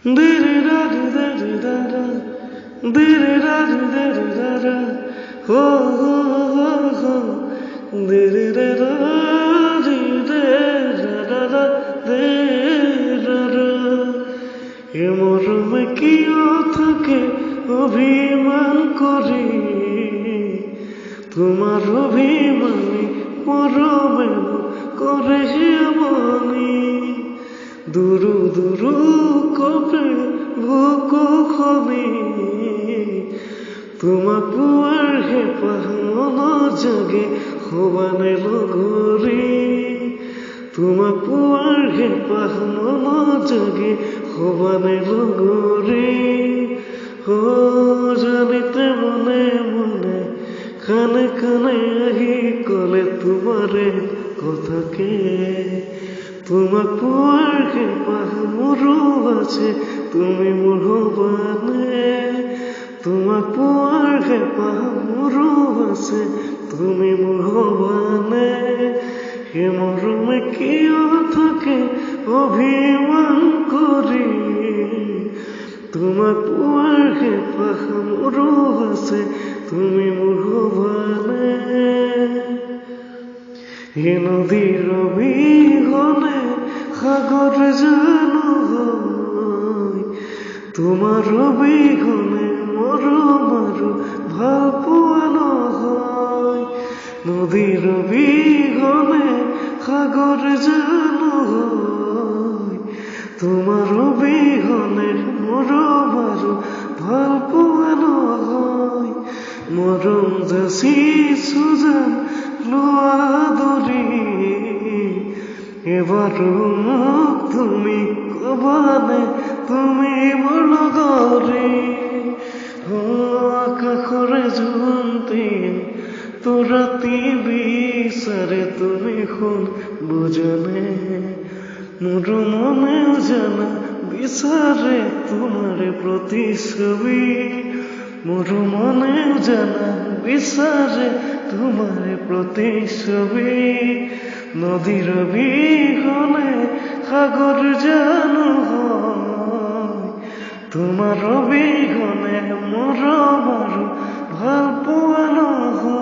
Diri da di da di da da, diri da di da di da da, ho ho ho ho, diri da da di da da da da da da. এ মরমে কিও থাকে অভিমান করি, তোমার অভিমানে মরমে করে এমনি। দুরু দুরু কবে ভুকো খনি, তোমার পুয়ার হে পাহানো জাগে হবানে লগরি। তোমার পুয়ার হে পাহানো জাগে হবানে লগরি। ও জানিতে মনে মনে কানে কানে আহি কলে তোমারে কথাকে। তোমার পুয়ার হে পাহামরু আছে তুমি মোহবানে। তোমার পুয়ার হে পাহামরু আছে তুমি মোহবানে। হে মরমে কিও থাকে অভিমান করি, তোমার পুয়ার হে পাহামরু আছে তুমি মোহবানে। হে নদীর অবিহনে সাগর যেন হয়, তোমার অবিহনে মরম আৰু ভাল পোৱা নহয়। নদীৰ অবিহনে সাগৰ যেন হয়, তোমাৰ অবিহনে মৰম আৰু ভাল পোৱা নহয়। মৰম যাচিছো যেন লোৱা দৰি, এবাৰো মোক তুমি কবানে তুমি মোৰ লগৰী। আকাশৰে জোনটি তোৰ ৰাতি বিচাৰে তুমি শুন বুজানে। মোৰ মনেও জানা বিচাৰে তোমাৰে প্ৰতিচ্ছবি। মোৰ মনেও জানা বিচাৰে তোমাৰে প্ৰতিচ্ছবি। নদীৰ অবিহনে সাগৰ যেন হয়, তোমাৰ অবিহনে মৰম আৰু ভাল পোৱা নহয়।